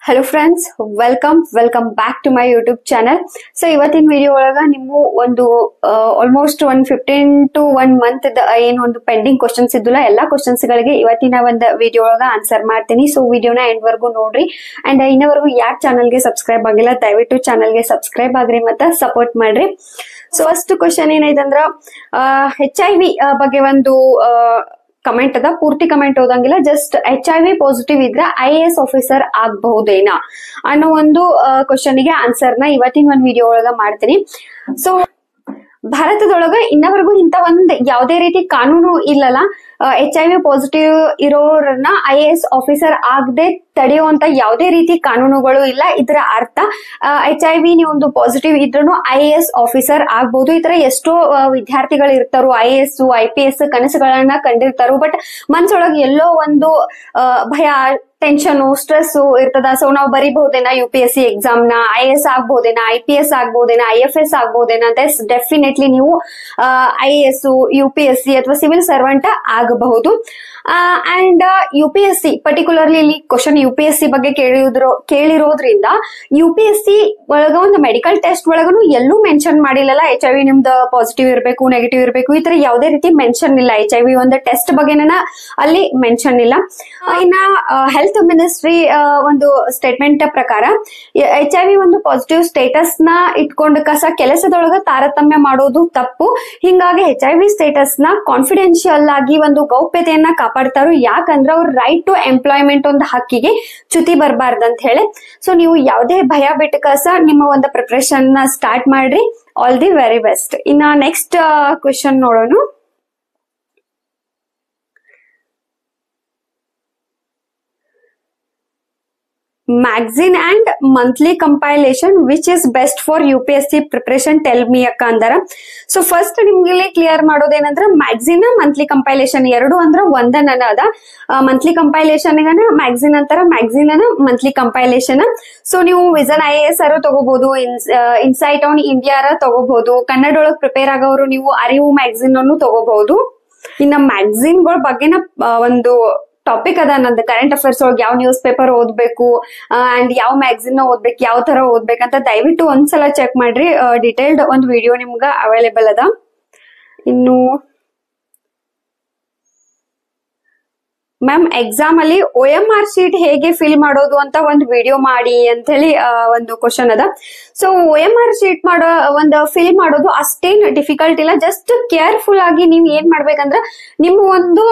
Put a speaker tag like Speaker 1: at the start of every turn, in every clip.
Speaker 1: Hello friends, welcome back to my YouTube channel. So ಇವತ್ತಿನ video ಒಳಗ ನೀವು ಒಂದು ಆಲ್ಮೋಸ್ಟ್ 15 to 1 month ಏನು ಒಂದು ಪೆಂಡಿಂಗ್ ಕ್ವೆಶ್ಚನ್ಸ್ ಇದ್ದುಲ್ಲ ಎಲ್ಲಾ ಕ್ವೆಶ್ಚನ್ಸ್ ಗಳಿಗೆ ಇವತ್ತಿನ ಒಂದು ವಿಡಿಯೋ ಒಳಗ ಆನ್ಸರ್ ಮಾಡ್ತೀನಿ. ಸೊ ವಿಡಿಯೋನ ಎಂಡ್ ವರ್ಗೂ ನೋಡ್ರಿ ಅಂಡ್ ಇನ್ನವರೆಗೂ ಯಾರ್ ಚಾನೆಲ್ ಗೆ ಸಬ್ಸ್ಕ್ರೈಬ್ ಆಗಿಲ್ಲ ದಯವಿಟ್ಟು ಚಾನೆಲ್ ಗೆ ಸಬ್ಸ್ಕ್ರೈಬ್ ಆಗ್ರಿ ಮತ್ತೆ ಸಪೋರ್ಟ್ ಮಾಡ್ರಿ. ಸೊ ಫಸ್ಟ್ ಕ್ವೆಶ್ಚನ್ ಏನೈತೆ ಅಂದ್ರ HIV ಬಗ್ಗೆ ಒಂದು ಕಮೆಂಟ್ ಅದ. ಪೂರ್ತಿ ಕಮೆಂಟ್ ಓದಂಗಿಲ್ಲ, ಜಸ್ಟ್ HIV ಪಾಸಿಟಿವ್ ಇದ್ರೆ IAS ಆಫೀಸರ್ ಆಗಬಹುದೇನಾ ಅನ್ನೋ ಒಂದು ಕ್ವಶನ್ ಗೆ ಆನ್ಸರ್ ನ ಇವತ್ತಿನ ಒಂದು ವಿಡಿಯೋ ಒಳಗ ಮಾಡ್ತೀನಿ. ಸೊ ಭಾರತದೊಳಗ ಇನ್ನವರೆಗೂ ಇಂತ ಒಂದ್ ಯಾವ್ದೇ ರೀತಿ ಕಾನೂನು ಇಲ್ಲಲ್ಲ. HIV ಪಾಸಿಟಿವ್ ಇರೋರನ್ನ IAS ಆಫೀಸರ್ ಆಗದೆ ತಡೆಯುವಂತ ಯಾವುದೇ ರೀತಿ ಕಾನೂನುಗಳು ಇಲ್ಲ. ಇದರ ಅರ್ಥ HIV ನೀವು ಒಂದು ಪಾಸಿಟಿವ್ ಇದ್ರೂ IAS ಆಫೀಸರ್ ಆಗ್ಬಹುದು. ಈ ತರ ಎಷ್ಟೋ ವಿದ್ಯಾರ್ಥಿಗಳು ಇರ್ತಾರೋ IAS IPS ಕನಸುಗಳನ್ನ ಕಂಡಿರ್ತಾರೋ, ಬಟ್ ಮನ್ಸೊಳಗೆ ಎಲ್ಲೋ ಒಂದು ಭಯ, ಟೆನ್ಷನ್, ಸ್ಟ್ರೆಸ್ ಇರ್ತದ. ಸೊ ನಾವು ಬರೀಬಹುದೇನಾ UPSC ಎಕ್ಸಾಮ್ ನ, IAS ಆಗ್ಬಹುದೇನಾ, IPS ಆಗ್ಬಹುದೇನಾ, IFS ಆಗ್ಬಹುದೇನಾ ಅಂತ ಕೇಳ್ತಿರ್ಲಿ ನೀವು IAS UPSC ಅಥವಾ ಸಿವಿಲ್ ಸರ್ವೆಂಟ್ ಆಗಬಹುದು. ಅಂಡ್ UPSC ಪರ್ಟಿಕ್ಯುಲರ್ಲಿ ಇಲ್ಲಿ ಕ್ವಶನ್ UPSC ಬಗ್ಗೆ ಕೇಳಿರೋದ್ರಿಂದ UPSC ಒಳಗ ಒಂದು ಮೆಡಿಕಲ್ ಟೆಸ್ಟ್ ಒಳಗನು ಎಲ್ಲೂ ಮೆನ್ಷನ್ ಮಾಡಿಲ್ಲಲ್ಲ HIV ನಿಮ್ದು ಪಾಸಿಟಿವ್ ಇರಬೇಕು ನೆಗೆಟಿವ್ ಇರಬೇಕು, ಈ ತರ ಯಾವುದೇ ರೀತಿ ಮೆನ್ಷನ್ ಇಲ್ಲ. HIV ಒಂದು ಟೆಸ್ಟ್ ಬಗ್ಗೆನ ಅಲ್ಲಿ ಮೆನ್ಷನ್ ಇಲ್ಲ. ಇನ್ನ ಹೆಲ್ತ್ ಮಿನಿಸ್ಟ್ರಿ ಒಂದು ಸ್ಟೇಟ್ಮೆಂಟ್ ಪ್ರಕಾರ HIV ಒಂದು ಪಾಸಿಟಿವ್ ಸ್ಟೇಟಸ್ ನ ಇಟ್ಕೊಂಡ ಕೆಲಸದೊಳಗ ತಾರತಮ್ಯ ಮಾಡೋದು ತಪ್ಪು. ಹಿಂಗಾಗಿ HIV ಸ್ಟೇಟಸ್ ನ ಕಾನ್ಫಿಡೆನ್ಶಿಯಲ್ ಆಗಿ ಒಂದು ಗೌಪ್ಯತೆಯನ್ನ ಕಾಪಾಡ್ತಾರೋ. ಯಾಕಂದ್ರೆ ಅವ್ರ ರೈಟ್ ಟು ಎಂಪ್ಲಾಯ್ಮೆಂಟ್ ಒಂದು ಹಕ್ಕಿಗೆ ಚ್ಯುತಿ ಬರಬಾರ್ದಂತ ಹೇಳಿ. ಸೊ ನೀವು ಯಾವುದೇ ಭಯ ಬಿಟ್ಟು ನಿಮ್ಮ ಒಂದು ಪ್ರಿಪರೇಷನ್ ನ ಸ್ಟಾರ್ಟ್ ಮಾಡ್ರಿ. All the very best. ಇನ್ನ ನೆಕ್ಸ್ಟ್ ಕ್ವೆಶನ್ ನೋಡೋಣ. Magazine and monthly compilation which is best for UPSC preparation tell me ಅಕ್ಕ ಅಂದಾರ. ಸೊ ಫಸ್ಟ್ ನಿಮ್ಗೆ ಕ್ಲಿಯರ್ ಮಾಡೋದೇನಂದ್ರ ಮ್ಯಾಗಝಿನ್ ಮಂತ್ಲಿ ಕಂಪೈಲೇಷನ್ ಎರಡು ಅಂದ್ರ ಒಂದನ ಅದ. ಮಂತ್ಲಿ ಕಂಪೈಲೇಷನ್ ಮ್ಯಾಗಝಿನ್ ಅಂತಾರ, ಮ್ಯಾಗಝಿನ್ ಮಂತ್ಲಿ ಕಂಪೈಲೇಷನ್. ಸೊ ನೀವು ವಿಷನ್ IAS ತಗೋಬಹುದು, ಇನ್ಸೈಟ್ ಆನ್ ಇಂಡಿಯಾ ತಗೋಬಹುದು. ಕನ್ನಡ ಒಳಗ್ ಪ್ರಿಪೇರ್ ಆಗೋರು ನೀವು ಅರಿವು ಮ್ಯಾಗಝಿನ್ ಅನ್ನು ತಗೋಬಹುದು. ಇನ್ನ ಮ್ಯಾಗಝಿನ್ ಗಳ ಬಗ್ಗೆನ ಒಂದು ಟಾಪಿಕ್ ಅದ ನಂದು ಕರೆಂಟ್ ಅಫೇರ್ಸ್ ಒಳಗೆ ಯಾವ ನ್ಯೂಸ್ ಪೇಪರ್ ಓದ್ಬೇಕು ಅಂಡ್ ಯಾವ ಮ್ಯಾಗಝಿನ್ ಓದ್ಬೇಕು, ಯಾವ ತರ ಓದ್ಬೇಕಂತ ದಯವಿಟ್ಟು ಒಂದ್ಸಲ ಚೆಕ್ ಮಾಡ್ರಿ. ಡಿಟೇಲ್ಡ್ ಒಂದು ವಿಡಿಯೋ ನಿಮ್ಗ ಅವೈಲೇಬಲ್ ಅದ. ಇನ್ನು ಮ್ಯಾಮ್ ಎಕ್ಸಾಮ್ ಅಲ್ಲಿ OMR ಶೀಟ್ ಹೇಗೆ ಫಿಲ್ ಮಾಡೋದು ಅಂತ ಒಂದು ವಿಡಿಯೋ ಮಾಡಿ ಅಂತ ಹೇಳಿ ಒಂದು ಕ್ವಶನ್ ಅದ. ಸೊ OMR ಶೀಟ್ ಮಾಡೋ ಒಂದು ಫಿಲ್ ಮಾಡೋದು ಅಷ್ಟೇನ್ ಡಿಫಿಕಲ್ಟ್ ಇಲ್ಲ. ಜಸ್ಟ್ ಕೇರ್ಫುಲ್ ಆಗಿ ನೀವ್ ಏನ್ ಮಾಡ್ಬೇಕಂದ್ರ ನಿಮ್ಮ ಒಂದು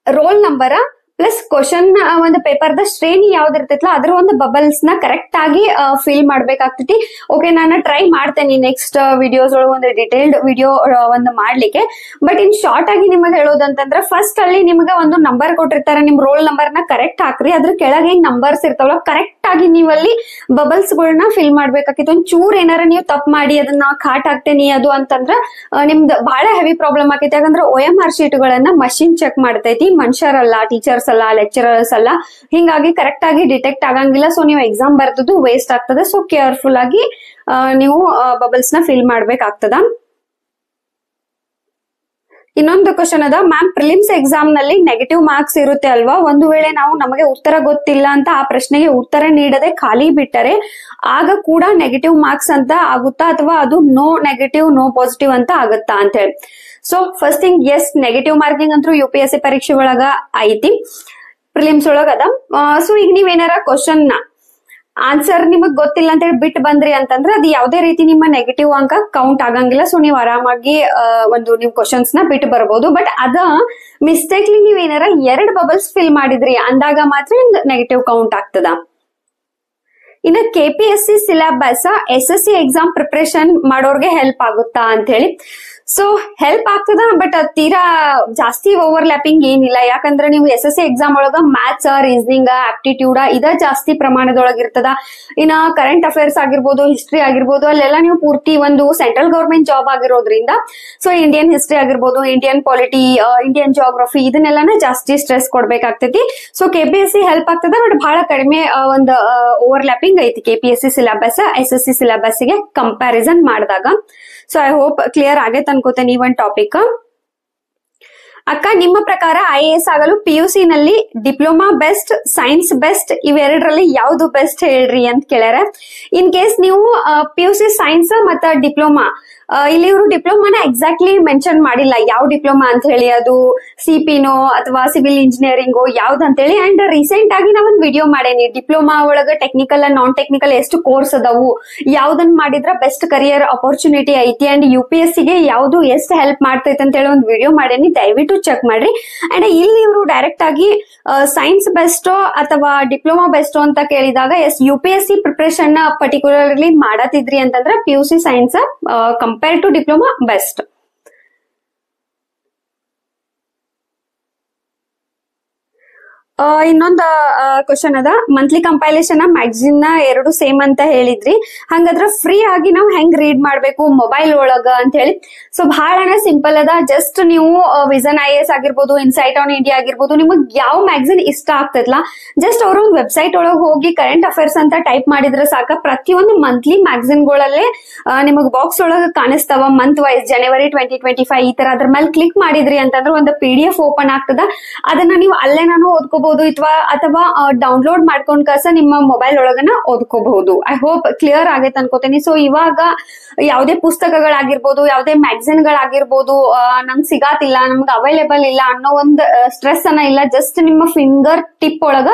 Speaker 1: ರೋಲ್ ನಂಬರ್ ಪ್ಲಸ್ ಕ್ವಶನ್ ಒಂದು ಪೇಪರ್ ದ ಶ್ರೇಣಿ ಯಾವ್ದು ಇರ್ತೈತಲ್ಲ ಅದ್ರ ಒಂದು ಬಬಲ್ಸ್ ನ ಕರೆಕ್ಟ್ ಆಗಿ ಫಿಲ್ ಮಾಡ್ಬೇಕಾಗ್ತೈತಿ. ಓಕೆ, ನಾನು ಟ್ರೈ ಮಾಡ್ತೇನೆ ನೆಕ್ಸ್ಟ್ ವಿಡಿಯೋಸ್ ಒಳಗೆ ಒಂದು ಡಿಟೇಲ್ಡ್ ವಿಡಿಯೋ ಒಂದು ಮಾಡ್ಲಿಕ್ಕೆ. ಬಟ್ ಇನ್ ಶಾರ್ಟ್ ಆಗಿ ನಿಮಗೆ ಹೇಳೋದಂತಂದ್ರೆ ಫಸ್ಟ್ ಅಲ್ಲಿ ನಿಮ್ಗೆ ಒಂದು ನಂಬರ್ ಕೊಟ್ಟಿರ್ತಾರೆ, ನಿಮ್ ರೋಲ್ ನಂಬರ್ ನ ಕರೆಕ್ಟ್ ಹಾಕ್ರಿ. ಅದ್ರ ಕೆಳಗೆ ನಂಬರ್ಸ್ ಇರ್ತಾವಲ್ಲ ಕರೆಕ್ಟ್ ಆಗಿ ನೀವಲ್ಲಿ ಬಬಲ್ಸ್ ಗಳನ್ನ ಫಿಲ್ ಮಾಡ್ಬೇಕಾಗಿತ್ತು. ಒಂದ್ ಚೂರ್ ಏನಾರ ನೀವು ತಪ್ಪು ಮಾಡಿ ಅದನ್ನ ಕಾಟ್ ಹಾಕ್ತೇನಿ ಅದು ಅಂತಂದ್ರ ನಿಮ್ದು ಬಹಳ ಹೆವಿ ಪ್ರಾಬ್ಲಮ್ ಆಕೈತಿ. ಯಾಕಂದ್ರೆ OMR ಶೀಟ್ ಗಳನ್ನ ಮಷಿನ್ ಚೆಕ್ ಮಾಡ್ತೈತಿ, ಮನುಷ್ಯರಲ್ಲ, ಟೀಚರ್ಸ್ ಅಲ್ಲ, ಲೆಕ್ಚರರ್ಸ್ ಅಲ್ಲ. ಹಿಂಗಾಗಿ ಕರೆಕ್ಟ್ ಆಗಿ ಡಿಟೆಕ್ಟ್ ಆಗಂಗಿಲ್ಲ. ಸೊ ನೀವು ಎಕ್ಸಾಮ್ ಬರ್ತದ್ದು ವೇಸ್ಟ್ ಆಗ್ತದೆ. ಸೊ ಕೇರ್ಫುಲ್ ಆಗಿ ನೀವು ಬಬಲ್ಸ್ ನ ಫಿಲ್ ಮಾಡ್ಬೇಕಾಗ್ತದ. ಇನ್ನೊಂದು ಕ್ವಶನ್ ಅದ, ಮ್ಯಾಮ್ ಪ್ರಿಲಿಮ್ಸ್ ಎಕ್ಸಾಮ್ ನಲ್ಲಿ ನೆಗೆಟಿವ್ ಮಾರ್ಕ್ಸ್ ಇರುತ್ತೆ ಅಲ್ವಾ? ಒಂದು ವೇಳೆ ನಾವು ನಮಗೆ ಉತ್ತರ ಗೊತ್ತಿಲ್ಲ ಅಂತ ಆ ಪ್ರಶ್ನೆಗೆ ಉತ್ತರ ನೀಡದೆ ಖಾಲಿ ಬಿಟ್ಟರೆ ಆಗ ಕೂಡ ನೆಗೆಟಿವ್ ಮಾರ್ಕ್ಸ್ ಅಂತ ಆಗುತ್ತಾ ಅಥವಾ ಅದು ನೋ ನೆಗೆಟಿವ್ ನೋ ಪಾಸಿಟಿವ್ ಅಂತ ಆಗುತ್ತಾ ಅಂತ ಹೇಳಿ. So first thing, yes, negative marking ಅಂತೂ UPSC ಪರೀಕ್ಷೆ ಒಳಗ ಐತಿ, ಪ್ರಿಲಿಮ್ಸ್ ಒಳಗ ಅದ. ಸೊ ಈಗ ನೀವೇನಾರ ಕ್ವಶನ್ ನ ಆನ್ಸರ್ ನಿಮಗ್ ಗೊತ್ತಿಲ್ಲ ಅಂತ ಹೇಳಿ ಬಿಟ್ಟು ಬಂದ್ರಿ ಅಂತಂದ್ರೆ ಅದು ಯಾವುದೇ ರೀತಿ ನಿಮ್ಮ ನೆಗೆಟಿವ್ ಅಂಕ ಕೌಂಟ್ ಆಗಂಗಿಲ್ಲ. ಸೊ ನೀವು ಆರಾಮಾಗಿ ಒಂದು ನೀವು ಕ್ವಶನ್ಸ್ ನ ಬಿಟ್ಟು ಬರ್ಬೋದು. ಬಟ್ ಅದ ಮಿಸ್ಟೇಕ್ಲಿ ನೀವೇನಾರ 2 ಬಬಲ್ಸ್ ಫಿಲ್ ಮಾಡಿದ್ರಿ ಅಂದಾಗ ಮಾತ್ರ ನೆಗೆಟಿವ್ ಕೌಂಟ್ ಆಗ್ತದ. ಇನ್ನು KPSC syllabus SSC exam preparation ಮಾಡೋರ್ಗೆ ಹೆಲ್ಪ್ ಆಗುತ್ತಾ ಅಂತ ಹೇಳಿ. ಸೊ ಹೆಲ್ಪ್ ಆಗ್ತದ, ಬಟ್ ತೀರಾ ಜಾಸ್ತಿ ಓವರ್ಲ್ಯಾಪಿಂಗ್ ಏನಿಲ್ಲ. ಯಾಕಂದ್ರೆ ನೀವು SSC ಎಕ್ಸಾಮ್ ಒಳಗ ಮ್ಯಾಥ್ಸ್, ರೀಸನಿಂಗ್, ಆಪ್ಟಿಟ್ಯೂಡ್ ಇದ ಜಾಸ್ತಿ ಪ್ರಮಾಣದೊಳಗಿರ್ತದ. ಇನ್ನ ಕರೆಂಟ್ ಅಫೇರ್ಸ್ ಆಗಿರ್ಬೋದು, ಹಿಸ್ಟ್ರಿ ಆಗಿರ್ಬೋದು, ಅಲ್ಲೆಲ್ಲ ನೀವು ಪೂರ್ತಿ ಒಂದು ಸೆಂಟ್ರಲ್ ಗವರ್ಮೆಂಟ್ ಜಾಬ್ ಆಗಿರೋದ್ರಿಂದ ಸೊ ಇಂಡಿಯನ್ ಹಿಸ್ಟ್ರಿ ಆಗಿರ್ಬೋದು, ಇಂಡಿಯನ್ ಪಾಲಿಟಿ, ಇಂಡಿಯನ್ ಜಿಯೋಗ್ರಫಿ ಇದನ್ನೆಲ್ಲಾನ ಜಾಸ್ತಿ ಸ್ಟ್ರೆಸ್ ಕೊಡ್ಬೇಕಾಗ್ತೈತಿ. ಸೊ KPSC ಹೆಲ್ಪ್ ಆಗ್ತದ, ಬಟ್ ಬಹಳ ಕಡಿಮೆ ಒಂದು ಓವರ್ಲ್ಯಾಪಿಂಗ್ ಐತಿ KPSC ಸಿಲೆಬಸ್ SSC ಸಿಲೆಬಸ್ ಗೆ ಕಂಪ್ಯಾರಿಸನ್ ಮಾಡಿದಾಗ. ಸೊ ಐ ಹೋಪ್ ಕ್ಲಿಯರ್ ಆಗೈತೆ ಅನ್ಕೋತೇನೆ ಈ ಒಂದು ಟಾಪಿಕ್. ಅಕ್ಕ, ನಿಮ್ಮ ಪ್ರಕಾರ IAS ಆಗಲು PUC ನಲ್ಲಿ ಡಿಪ್ಲೊಮಾ ಬೆಸ್ಟ್, ಸೈನ್ಸ್ ಬೆಸ್ಟ್, ಇವೆರಡರಲ್ಲಿ ಯಾವ್ದು ಬೆಸ್ಟ್ ಹೇಳ್ರಿ ಅಂತ ಕೇಳ್ಯಾರ. ಇನ್ ಕೇಸ್ ನೀವು PUC ಸೈನ್ಸ್ ಮತ್ತ ಡಿಪ್ಲೊಮಾ, ಇಲ್ಲಿ ಇವರು ಡಿಪ್ಲೊಮಾನ ಎಕ್ಸಾಕ್ಟ್ಲಿ ಮೆನ್ಷನ್ ಮಾಡಿಲ್ಲ ಯಾವ ಡಿಪ್ಲೊಮಾ ಅಂತ ಹೇಳಿ, ಅದು CPನೋ ಅಥವಾ ಸಿವಿಲ್ ಇಂಜಿನಿಯರಿಂಗೋ ಯಾವ್ದು ಅಂತ ಹೇಳಿ. ಅಂಡ್ ರೀಸೆಂಟ್ ಆಗಿ ನಾ ಒಂದ್ ವಿಡಿಯೋ ಮಾಡೇನಿ, ಡಿಪ್ಲೊಮಾ ಒಳಗ ಟೆಕ್ನಿಕಲ್ ನಾನ್ ಟೆಕ್ನಿಕಲ್ ಎಷ್ಟು ಕೋರ್ಸ್ ಅದಾವು, ಯಾವ್ದನ್ ಮಾಡಿದ್ರ ಬೆಸ್ಟ್ ಕರಿಯರ್ ಅಪರ್ಚುನಿಟಿ ಐತಿ, ಅಂಡ್ UPSC ಗೆ ಯಾವ್ದು ಎಷ್ಟು ಹೆಲ್ಪ್ ಮಾಡ್ತೈತೆ ಅಂತ ಹೇಳಿ ಒಂದು ವಿಡಿಯೋ ಮಾಡೇನಿ, ದಯವಿಟ್ಟು ಚೆಕ್ ಮಾಡ್ರಿ. ಅಂಡ್ ಇಲ್ಲಿ ಇವರು ಡೈರೆಕ್ಟ್ ಆಗಿ ಸೈನ್ಸ್ ಬೆಸ್ಟೋ ಅಥವಾ ಡಿಪ್ಲೊಮಾ ಬೆಸ್ಟೋ ಅಂತ ಕೇಳಿದಾಗ UPSC ಪ್ರಿಪರೇಷನ್ ಪರ್ಟಿಕ್ಯುಲರ್ಲಿ ಮಾಡತಿದ್ರಿ ಅಂತಂದ್ರೆ PUC science compare to diploma best. ಇನ್ನೊಂದು ಕ್ವಶನ್ ಅದ, ಮಂತ್ಲಿ ಕಂಪೈಲೇಷನ್ ಮ್ಯಾಗಝಿನ್ ಎರಡು ಸೇಮ್ ಅಂತ ಹೇಳಿದ್ರಿ, ಹಂಗಾದ್ರ ಫ್ರೀ ಆಗಿ ನಾವು ಹೆಂಗ್ ರೀಡ್ ಮಾಡ್ಬೇಕು ಮೊಬೈಲ್ ಒಳಗ ಅಂತ ಹೇಳಿ. ಸೊ ಬಹಳನೇ ಸಿಂಪಲ್ ಅದ, ಜಸ್ಟ್ ನೀವು ವಿಷನ್ IAS ಆಗಿರ್ಬೋದು, ಇನ್ಸೈಟ್ ಆನ್ ಇಂಡಿಯಾ ಆಗಿರ್ಬೋದು, ನಿಮಗ್ ಯಾವ ಮ್ಯಾಗಝಿನ್ ಇಷ್ಟ ಆಗ್ತದಲ್ಲ, ಜಸ್ಟ್ ಅವ್ರ ಒಂದು ವೆಬ್ಸೈಟ್ ಒಳಗೆ ಹೋಗಿ ಕರೆಂಟ್ ಅಫೇರ್ಸ್ ಅಂತ ಟೈಪ್ ಮಾಡಿದ್ರೆ ಸಾಕ. ಪ್ರತಿಯೊಂದು ಮಂತ್ಲಿ ಮ್ಯಾಗಝಿನ್ ಗಳಲ್ಲೇ ನಿಮಗ್ ಬಾಕ್ಸ್ ಒಳಗ ಕಾಣಿಸ್ತಾವ, ಮಂತ್ ವೈಸ್ ಜನವರಿ 2025 ಈ ತರ. ಅದ್ರ ಮೇಲೆ ಕ್ಲಿಕ್ ಮಾಡಿದ್ರಿ ಅಂತಂದ್ರೆ ಒಂದು PDF ಓಪನ್ ಆಗ್ತದ, ಅದನ್ನ ನೀವು ಅಲ್ಲೇ ನಾನು ಓದ್ಕೋಬಹುದು ಅಥವಾ ಡೌನ್ಲೋಡ್ ಮಾಡ್ಕೊಂಡ್ ಕಸ ನಿಮ್ಮ ಮೊಬೈಲ್ ಒಳಗನ ಓದ್ಕೋಬಹುದು. ಐ ಹೋಪ್ ಕ್ಲಿಯರ್ ಆಗೈತೆ ಅನ್ಕೋತೀನಿ. ಸೊ ಇವಾಗ ಯಾವುದೇ ಪುಸ್ತಕಗಳಾಗಿರ್ಬೋದು, ಯಾವುದೇ ಮ್ಯಾಗಝಿನ್ ಗಳಾಗಿರ್ಬೋದು ನಂಗೆ ಸಿಗಾತಿಲ್ಲ, ನಮ್ಗೆ ಅವೈಲೇಬಲ್ ಇಲ್ಲ ಅನ್ನೋ ಒಂದು ಸ್ಟ್ರೆಸ್ ಅನ್ನ ಇಲ್ಲ. ಜಸ್ಟ್ ನಿಮ್ಮ ಫಿಂಗರ್ ಟಿಪ್ ಒಳಗ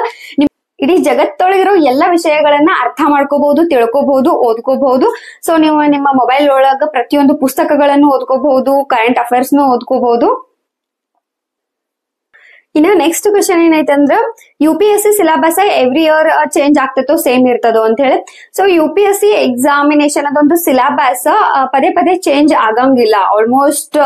Speaker 1: ಇಡೀ ಜಗತ್ತೊಳಗಿರೋ ಎಲ್ಲ ವಿಷಯಗಳನ್ನ ಅರ್ಥ ಮಾಡ್ಕೋಬಹುದು, ತಿಳ್ಕೋಬಹುದು, ಓದ್ಕೋಬಹುದು. ಸೊ ನೀವು ನಿಮ್ಮ ಮೊಬೈಲ್ ಒಳಗ ಪ್ರತಿಯೊಂದು ಪುಸ್ತಕಗಳನ್ನು ಓದ್ಕೋಬಹುದು, ಕರೆಂಟ್ ಅಫೇರ್ಸ್ ನು ಓದ್ಕೋಬಹುದು. ಇನ್ನ ನೆಕ್ಸ್ಟ್ ಕ್ವಶನ್ ಏನೈತೆ ಅಂದ್ರ, UPSC syllabus every year change ಆಗ್ತೈತೋ ಸೇಮ್ ಇರ್ತದೋ ಅಂತ ಹೇಳಿ. ಸೊ UPSC ಎಕ್ಸಾಮಿನೇಷನ್ ಅದೊಂದು ಸಿಲೆಬಸ್ ಪದೇ ಪದೇ ಚೇಂಜ್ ಆಗಂಗಿಲ್ಲ, ಆಲ್ಮೋಸ್ಟ್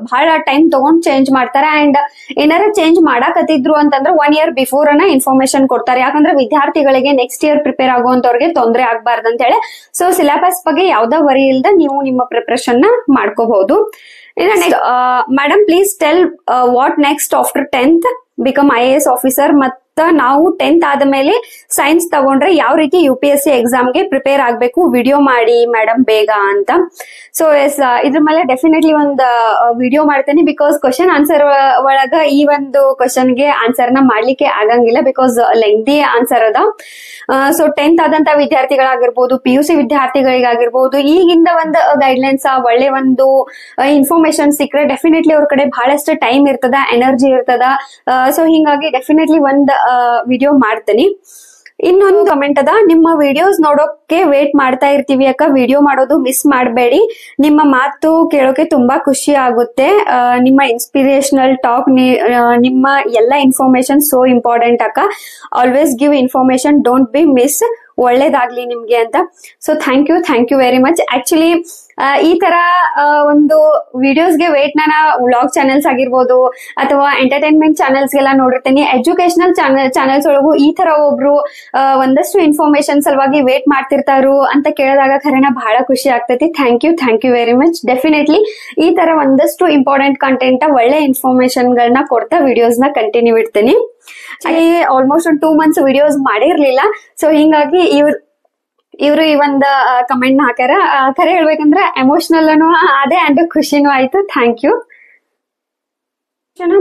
Speaker 1: ಬಹಳ ಟೈಮ್ ತಗೊಂಡ್ ಚೇಂಜ್ ಮಾಡ್ತಾರೆ. ಅಂಡ್ ಏನಾರ ಚೇಂಜ್ ಮಾಡಾಕತ್ತಿದ್ರು ಅಂತಂದ್ರೆ 1 year ಬಿಫೋರ್ ಅನ್ನ ಇನ್ಫಾರ್ಮೇಶನ್ ಕೊಡ್ತಾರೆ, ಯಾಕಂದ್ರೆ ವಿದ್ಯಾರ್ಥಿಗಳಿಗೆ ನೆಕ್ಸ್ಟ್ ಇಯರ್ ಪ್ರಿಪೇರ್ ಆಗುವಂತವ್ರಿಗೆ ತೊಂದರೆ ಆಗ್ಬಾರ್ದು ಅಂತ ಹೇಳಿ. ಸೊ ಸಿಲೆಬಸ್ ಬಗ್ಗೆ ಯಾವ್ದೋ ವರಿ ಇಲ್ದ ನೀವು ನಿಮ್ಮ ಪ್ರಿಪರೇಷನ್ ನ ಮಾಡ್ಕೋಬಹುದು. Madam please tell what next after 10th become IAS officer. ಮತ್ತ ನಾವು 10th ಆದ್ಮೇಲೆ ಸೈನ್ಸ್ ತಗೊಂಡ್ರೆ ಯಾವ ರೀತಿ UPSC ಎಕ್ಸಾಮ್ಗೆ ಪ್ರಿಪೇರ್ ಆಗ್ಬೇಕು, ವಿಡಿಯೋ ಮಾಡಿ ಮೇಡಮ್ ಬೇಗ ಅಂತ. ಸೊ ಎಸ್, ಇದ್ರ ಮೇಲೆ ಡೆಫಿನೆಟ್ಲಿ ಒಂದು ವಿಡಿಯೋ ಮಾಡ್ತೇನೆ, ಬಿಕಾಸ್ ಕ್ವಶನ್ ಆನ್ಸರ್ ಒಳಗ ಈ ಒಂದು ಕ್ವಶನ್ಗೆ ಆನ್ಸರ್ ನ ಮಾಡ್ಲಿಕ್ಕೆ ಆಗಂಗಿಲ್ಲ, ಬಿಕಾಸ್ ಲೆಂಗ್ದಿ ಆನ್ಸರ್ ಅದ. ಸೊ 10th ಆದಂತ ವಿದ್ಯಾರ್ಥಿಗಳಾಗಿರ್ಬೋದು, PUC ವಿದ್ಯಾರ್ಥಿಗಳಿಗಾಗಿರ್ಬೋದು, ಈಗಿಂದ ಒಂದು ಗೈಡ್ಲೈನ್ಸ್ ಒಳ್ಳೆ ಒಂದು ಇನ್ಫಾರ್ಮೇಶನ್ ಸಿಕ್ಕರೆ ಡೆಫಿನೆಟ್ಲಿ ಅವ್ರ ಕಡೆ ಬಹಳಷ್ಟು ಟೈಮ್ ಇರ್ತದ, ಎನರ್ಜಿ ಇರ್ತದ. ಸೊ ಹಿಂಗಾಗಿ ಡೆಫಿನೆಟ್ಲಿ ಒಂದ್ ವಿಡಿಯೋ ಮಾಡ್ತೀನಿ. ಇನ್ನೊಂದು ಕಮೆಂಟ್ ಅದ, ನಿಮ್ಮ ವಿಡಿಯೋಸ್ ನೋಡೋಕೆ ವೇಟ್ ಮಾಡ್ತಾ ಇರ್ತೀವಿ ಅಕ್ಕ, ವಿಡಿಯೋ ಮಾಡೋದು ಮಿಸ್ ಮಾಡಬೇಡಿ, ನಿಮ್ಮ ಮಾತು ಕೇಳೋಕೆ ತುಂಬಾ ಖುಷಿ ಆಗುತ್ತೆ, ನಿಮ್ಮ ಇನ್ಸ್ಪಿರೇಷನಲ್ ಟಾಕ್, ನಿಮ್ಮ ಎಲ್ಲ ಇನ್ಫಾರ್ಮೇಶನ್ ಸೋ ಇಂಪಾರ್ಟೆಂಟ್ ಅಕ್ಕ, always give information, don't be miss, ಒಳ್ಳೇದಾಗ್ಲಿ ನಿಮ್ಗೆ ಅಂತ. So thank you very much. Actually ಈ ತರ ಒಂದು ವಿಡಿಯೋಸ್ಗೆ ವೇಟ್ ನಾನು ವ್ಲಾಗ್ ಚಾನೆಲ್ಸ್ ಆಗಿರ್ಬೋದು ಅಥವಾ ಎಂಟರ್ಟೈನ್ಮೆಂಟ್ ಚಾನೆಲ್ಸ್ ಗೆಲ್ಲ ನೋಡಿರ್ತೀನಿ. ಎಜುಕೇಶನಲ್ ಚಾನೆಲ್ಸ್ ಒಳಗು ಈ ತರ ಒಬ್ರು ಒಂದಷ್ಟು ಇನ್ಫಾರ್ಮೇಶನ್ ಸಲುವಾಗಿ ವೇಟ್ ಮಾಡ್ತಿರ್ತಾರು ಅಂತ ಕೇಳಿದಾಗ ಖರೇನ ಬಹಳ ಖುಷಿ ಆಗ್ತೈತಿ. Thank you very much. Definitely ಈ ತರ ಒಂದಷ್ಟು ಇಂಪಾರ್ಟೆಂಟ್ ಕಂಟೆಂಟ್, ಒಳ್ಳೆ ಇನ್ಫಾರ್ಮೇಶನ್ ಗಳನ್ನ ಕೊಡ್ತಾ ವಿಡಿಯೋಸ್ ನ ಕಂಟಿನ್ಯೂ ಇಡ್ತೀನಿ. ಆಲ್ಮೋಸ್ಟ್ ಒಂದು 2 months ವಿಡಿಯೋಸ್ ಮಾಡಿರ್ಲಿಲ್ಲ. ಸೊ ಹಿಂಗಾಗಿ ಇವ್ರು ಈ ಒಂದು ಕಮೆಂಟ್ ಹಾಕ್ಯಾರ. ಖರೆ ಹೇಳ್ಬೇಕಂದ್ರೆ ಎಮೋಷನಲ್ ಅದೇ ಅಂಡ್ ಖುಷಿನೂ ಆಯ್ತು. Thank you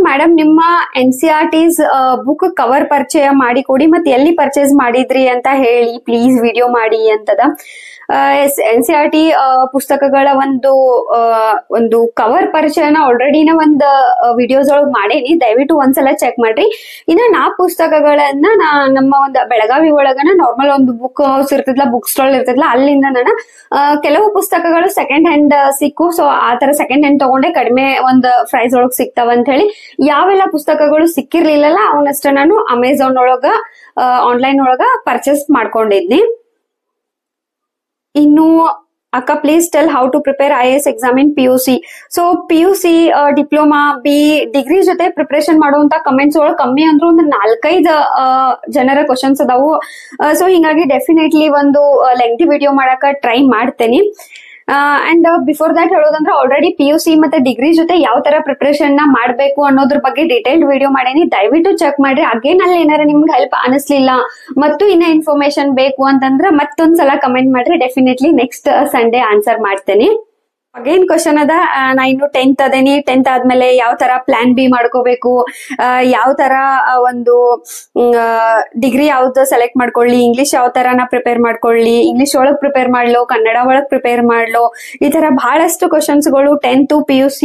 Speaker 1: madam. ನಿಮ್ಮ NCERT's ಬುಕ್ ಕವರ್ ಪರಿಚಯ ಮಾಡಿ ಕೊಡಿ, ಮತ್ತೆ ಎಲ್ಲಿ ಪರ್ಚೇಸ್ ಮಾಡಿದ್ರಿ ಅಂತ ಹೇಳಿ ಪ್ಲೀಸ್, ವಿಡಿಯೋ ಮಾಡಿ ಅಂತದ. NCERT ಪುಸ್ತಕಗಳ ಒಂದು ಕವರ್ ಪರಿಚಯನ ಆಲ್ರೆಡಿನ ಒಂದು ವಿಡಿಯೋಸ್ ಒಳಗೆ ಮಾಡೇನಿ, ದಯವಿಟ್ಟು ಒಂದ್ಸಲ ಚೆಕ್ ಮಾಡ್ರಿ. ಇನ್ನ ಪುಸ್ತಕಗಳನ್ನ ನಮ್ಮ ಒಂದು ಬೆಳಗಾವಿ ಒಳಗನ ನಾರ್ಮಲ್ ಒಂದು ಬುಕ್ ಹೌಸ್ ಇರ್ತದಲ್ಲ, ಬುಕ್ ಸ್ಟಾಲ್ ಇರ್ತದಲ್ಲ, ಅಲ್ಲಿಂದ ನಾನು ಕೆಲವು ಪುಸ್ತಕಗಳು ಸೆಕೆಂಡ್ ಹ್ಯಾಂಡ್ ಸಿಕ್ಕು. ಸೊ ಆ ತರ ಸೆಕೆಂಡ್ ಹ್ಯಾಂಡ್ ತಗೊಂಡೆ, ಕಡಿಮೆ ಒಂದು ಪ್ರೈಸ್ ಒಳಗ್ ಸಿಗ್ತಾವ ಅಂತ ಹೇಳಿ. ಯಾವೆಲ್ಲ ಪುಸ್ತಕಗಳು ಸಿಕ್ಕಿರ್ಲಿಲ್ಲಲ್ಲ ಅವನಷ್ಟ ನಾನು ಅಮೆಝಾನ್ ಒಳಗ ಆನ್ಲೈನ್ ಒಳಗ ಪರ್ಚೇಸ್ ಮಾಡ್ಕೊಂಡಿದ್ನಿ. ಇನ್ನು ಅಕ್ಕ please tell how to prepare IAS exam in PUC. ಸೊ PUC ಡಿಪ್ಲೊಮಾ ಡಿಗ್ರಿ ಜೊತೆ ಪ್ರಿಪರೇಷನ್ ಮಾಡುವಂತ ಕಮೆಂಟ್ಸ್ ಒಳಗೆ ಕಮ್ಮಿ ಅಂದ್ರೂ ಒಂದು 4-5 ಜನರ ಕ್ವಶನ್ಸ್ ಅದಾವು. ಸೊ ಹಿಂಗಾಗಿ ಡೆಫಿನೆಟ್ಲಿ ಒಂದು ಲೆಂಗ್ದಿ ವಿಡಿಯೋ ಮಾಡಕ ಟ್ರೈ ಮಾಡ್ತೇನೆ. ಅಂಡ್ ಬಿಫೋರ್ ದಟ್ ಹೇಳೋದಂದ್ರೆ ಆಲ್ರೆಡಿ PUC ಮತ್ತೆ ಡಿಗ್ರಿ ಜೊತೆ ಯಾವ ತರ ಪ್ರಿಪರೇಷನ್ ನ ಮಾಡ್ಬೇಕು ಅನ್ನೋದ್ರ ಬಗ್ಗೆ ಡೀಟೇಲ್ಡ್ ವಿಡಿಯೋ ಮಾಡೇನಿ, ದಯವಿಟ್ಟು ಚೆಕ್ ಮಾಡ್ರಿ. ಅಗೇನ್ ಅಲ್ಲಿ ಏನಾರ ನಿಮ್ಗೆ ಹೆಲ್ಪ್ ಅನಿಸ್ಲಿಲ್ಲ ಮತ್ತು ಇನ್ನ ಇನ್ಫಾರ್ಮೇಶನ್ ಬೇಕು ಅಂತಂದ್ರೆ ಮತ್ತೊಂದ್ಸಲ ಕಮೆಂಟ್ ಮಾಡ್ರಿ, ಡೆಫಿನೆಟ್ಲಿ ನೆಕ್ಸ್ಟ್ ಸಂಡೇ ಆನ್ಸರ್ ಮಾಡ್ತೇನೆ. ಅಗೇನ್ ಕ್ವಶನ್ ಅದ, ನಾ ಇನ್ನು 10th ಅದೇನಿ. 10th ಆದ್ಮೇಲೆ ಯಾವ ತರ ಪ್ಲಾನ್ ಬಿ ಮಾಡ್ಕೋಬೇಕು, ಯಾವ ತರ ಒಂದು ಡಿಗ್ರಿ ಯಾವ್ದು ಸೆಲೆಕ್ಟ್ ಮಾಡ್ಕೊಳ್ಳಿ, ಇಂಗ್ಲಿಷ್ ಯಾವ ತರ ನಾ ಪ್ರಿಪೇರ್ ಮಾಡ್ಕೊಳ್ಳಿ, ಇಂಗ್ಲಿಷ್ ಒಳಗ್ ಪ್ರಿಪೇರ್ ಮಾಡ್ಲೋ, ಕನ್ನಡ ಒಳಗ್ ಪ್ರಿಪೇರ್ ಮಾಡ್ಲೋ, ಈ ತರ ಬಹಳಷ್ಟು ಕ್ವಶನ್ಸ್ ಗಳು 10th PUC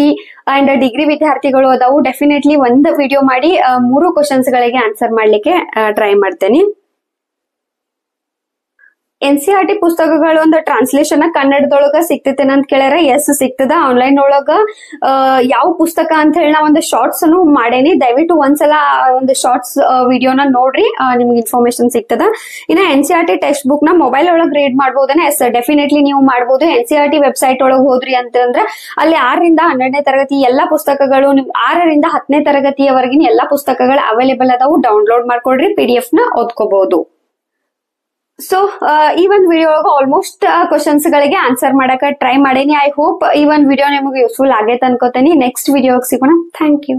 Speaker 1: ಅಂಡ್ ಡಿಗ್ರಿ ವಿದ್ಯಾರ್ಥಿಗಳು ಅದಾವು. ಡೆಫಿನೆಟ್ಲಿ ಒಂದು ವಿಡಿಯೋ ಮಾಡಿ 3 ಕ್ವಶನ್ಸ್ ಗಳಿಗೆ ಆನ್ಸರ್ ಮಾಡ್ಲಿಕ್ಕೆ ಟ್ರೈ ಮಾಡ್ತೇನೆ. NCERT ಪುಸ್ತಕಗಳು ಒಂದು ಟ್ರಾನ್ಸ್ಲೇಷನ್ ಕನ್ನಡದೊಳಗ ಸಿಗ್ತೈತೇನ ಅಂತ ಕೇಳ್ಯಾರ. ಎಸ್ ಸಿಗ್ತದ. ಆನ್ಲೈನ್ ಒಳಗ ಯಾವ ಪುಸ್ತಕ ಅಂತ ಹೇಳಿ ನಾ ಒಂದು ಶಾರ್ಟ್ಸ್ ಮಾಡೇನಿ. ದಯವಿಟ್ಟು ಒಂದ್ಸಲ ಒಂದು ಶಾರ್ಟ್ಸ್ ವಿಡಿಯೋನ ನೋಡ್ರಿ, ನಿಮ್ಗೆ ಇನ್ಫಾರ್ಮೇಶನ್ ಸಿಗ್ತದ. ಇನ್ನ NCERT ಟೆಕ್ಸ್ಟ್ ಬುಕ್ ನ ಮೊಬೈಲ್ ಒಳಗ್ ರೀಡ್ ಮಾಡ್ಬೋದನ್ನ? ಎಸ್, ಡೆಫಿನೆಟ್ಲಿ ನೀವು ಮಾಡ್ಬೋದು. NCERT ವೆಬ್ಸೈಟ್ ಒಳಗ್ ಹೋದ್ರಿ ಅಂತಂದ್ರೆ ಅಲ್ಲಿ 6ರಿಂದ 12ನೇ ತರಗತಿ ಎಲ್ಲಾ ಪುಸ್ತಕಗಳು, ನಿಮ್ 6ರಿಂದ 10ನೇ ತರಗತಿಯವರೆಗಿನ ಎಲ್ಲಾ ಪುಸ್ತಕಗಳು ಅವೈಲೇಬಲ್ ಅದಾವು. ಡೌನ್ಲೋಡ್ ಮಾಡ್ಕೊಳ್ರಿ, PDF ನ ಓದ್ಕೋಬಹುದು. ಸೊ ಈ ಒಂದು ವಿಡಿಯೋ ಒಳಗೆ ಆಲ್ಮೋಸ್ಟ್ ಕ್ವಶನ್ಸ್ ಗಳಿಗೆ ಆನ್ಸರ್ ಮಾಡಕ ಟ್ರೈ ಮಾಡೇನಿ. ಐ ಹೋಪ್ ಈ ಒಂದು ವಿಡಿಯೋ ನಿಮಗೆ ಯೂಸ್ಫುಲ್ ಆಗೈತೆ ಅನ್ಕೋತೇನಿ. ನೆಕ್ಸ್ಟ್ ವಿಡಿಯೋಗೆ ಸಿಗೋಣ. Thank you.